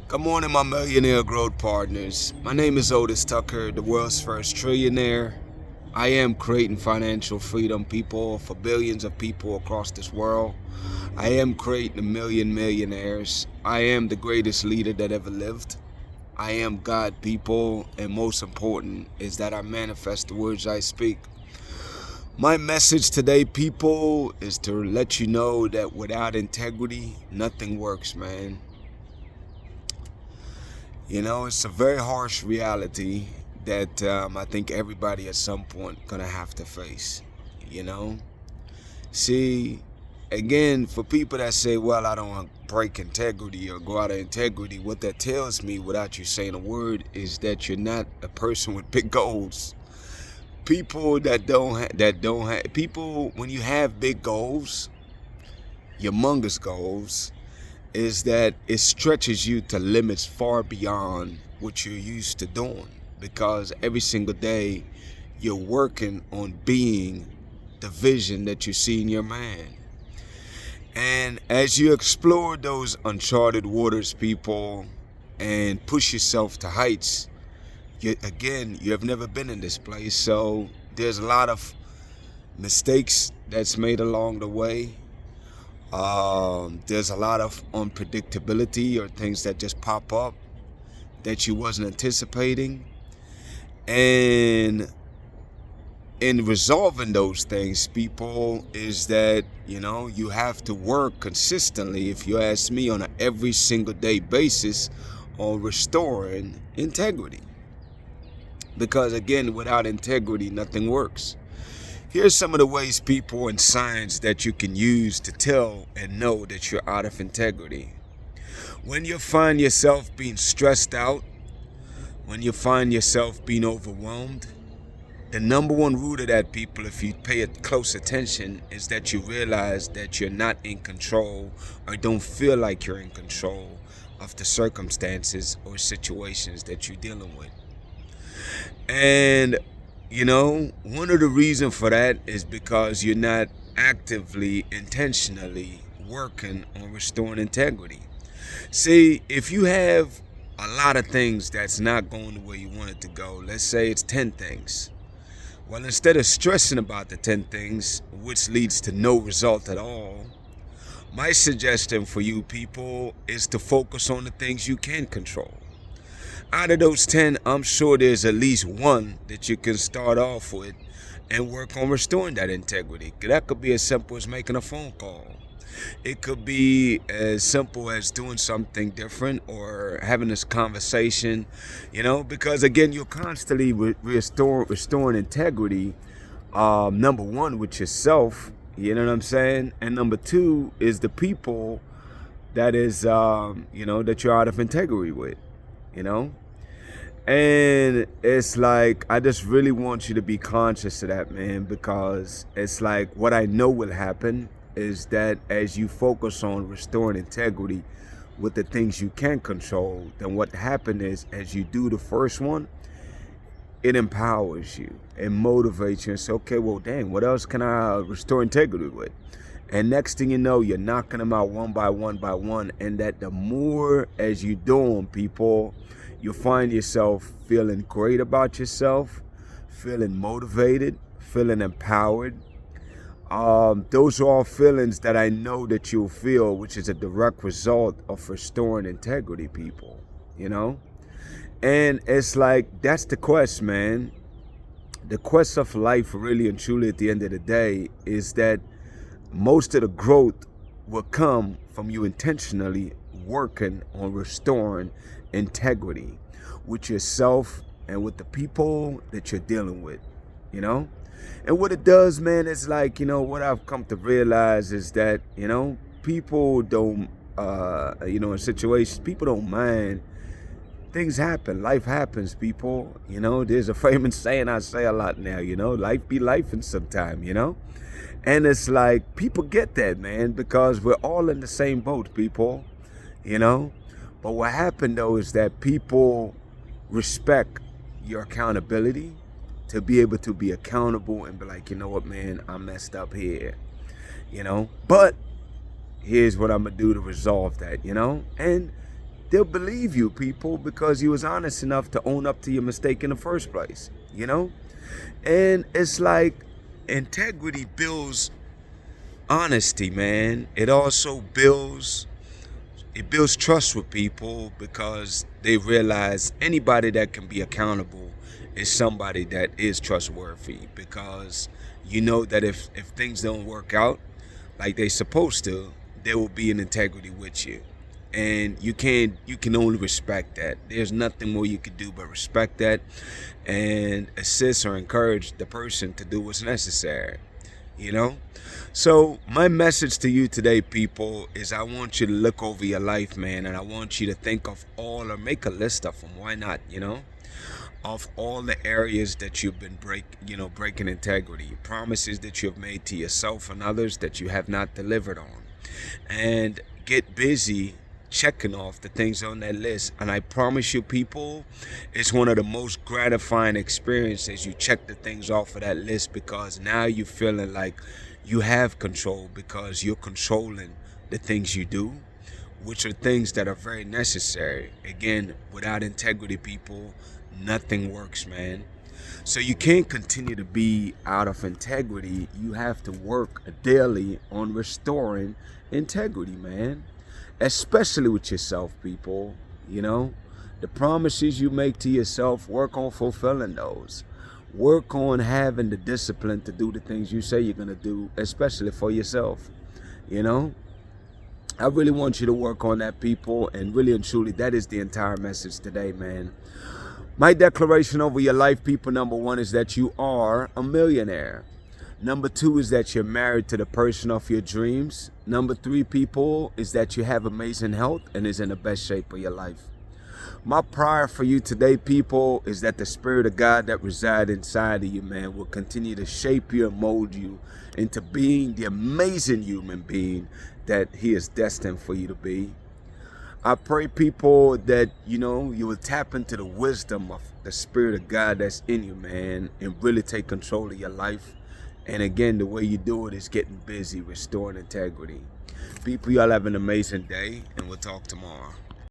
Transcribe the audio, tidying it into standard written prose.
Good morning, my millionaire growth partners. My name is Otis Tucker, the world's first trillionaire. I am creating financial freedom, people, for billions of people across this world. I am creating a million millionaires. I am the greatest leader that ever lived. I am God, people, and most important is that I manifest the words I speak. My message today, people, is to let you know that without integrity, nothing works, man. You know, it's a very harsh reality that I think everybody at some point gonna have to face. You know, see, again, for people that say, "Well, I don't want to break integrity or go out of integrity," what that tells me, without you saying a word, is that you're not a person with big goals. People people, when you have big goals, humongous goals, is that it stretches you to limits far beyond what you're used to doing, because every single day you're working on being the vision that you see in your mind. And as you explore those uncharted waters, people, and push yourself to heights, you have never been in this place, so there's a lot of mistakes that's made along the way. There's a lot of unpredictability or things that just pop up that you wasn't anticipating. And in resolving those things, people, is that, you have to work consistently, if you ask me, on an every single day basis on restoring integrity. Because again, without integrity, nothing works. Here's some of the ways, people, and signs that you can use to tell and know that you're out of integrity. When you find yourself being stressed out, when you find yourself being overwhelmed, the number one root of that, people, if you pay close attention, is that you realize that you're not in control or don't feel like you're in control of the circumstances or situations that you're dealing with. And one of the reasons for that is because you're not actively, intentionally working on restoring integrity. See, if you have a lot of things that's not going the way you want it to go, let's say it's 10 things. Well, instead of stressing about the 10 things, which leads to no result at all, my suggestion for you, people, is to focus on the things you can control. Out of those 10, I'm sure there's at least one that you can start off with and work on restoring that integrity. That could be as simple as making a phone call. It could be as simple as doing something different or having this conversation, because again, you're constantly restoring integrity. Number one, with yourself, you know what I'm saying? And number two is the people that is, that you're out of integrity with, And it's like, I just really want you to be conscious of that, man, because it's like, what I know will happen is that as you focus on restoring integrity with the things you can control, then what happens is, as you do the first one, it empowers you, it motivates you, and say, okay, well, dang, what else can I restore integrity with? And next thing you know, you're knocking them out one by one, and that the more as you do them, people, you'll find yourself feeling great about yourself, feeling motivated, feeling empowered. Those are all feelings that I know that you'll feel, which is a direct result of restoring integrity, people, And it's like, that's the quest, man. The quest of life, really and truly, at the end of the day, is that most of the growth will come from you intentionally working on restoring integrity with yourself and with the people that you're dealing with, And what it does, man, is like, what I've come to realize is that, people don't, in situations, people don't mind. Things happen. Life happens, people. There's a famous saying I say a lot now, life be lifing sometime, And it's like, people get that, man, because we're all in the same boat, people, But what happened, though, is that people respect your accountability, to be able to be accountable and be like, you know what, man, I messed up here, But here's what I'm going to do to resolve that, And they'll believe you, people, because you was honest enough to own up to your mistake in the first place, you know? And it's like integrity builds honesty, man. It builds trust with people because they realize anybody that can be accountable is somebody that is trustworthy, because you know that if things don't work out like they supposed to, there will be an integrity with you. And you can only respect that. There's nothing more you can do but respect that and assist or encourage the person to do what's necessary, you know? So my message to you today, people, is I want you to look over your life, man, and I want you to think of all, or make a list of them, why not, you know, of all the areas that you've been breaking integrity, promises that you have made to yourself and others that you have not delivered on, and get busy checking off the things on that list. And I promise you, people, it's one of the most gratifying experiences. You check the things off of that list, because now you're feeling like you have control, because you're controlling the things you do, which are things that are very necessary. Again, without integrity, people, nothing works, man. So you can't continue to be out of integrity. You have to work daily on restoring integrity, man. Especially with yourself, people, you know. The promises you make to yourself, work on fulfilling those. Work on having the discipline to do the things you say you're going to do, especially for yourself, you know. I really want you to work on that, people, and really and truly, that is the entire message today, man. My declaration over your life, people, number one, is that you are a millionaire. Number two is that you're married to the person of your dreams. Number three, people, is that you have amazing health and is in the best shape of your life. My prayer for you today, people, is that the Spirit of God that resides inside of you, man, will continue to shape you and mold you into being the amazing human being that He is destined for you to be. I pray, people, that, you know, you will tap into the wisdom of the Spirit of God that's in you, man, and really take control of your life. And again, the way you do it is getting busy, restoring integrity. People, y'all have an amazing day, and we'll talk tomorrow.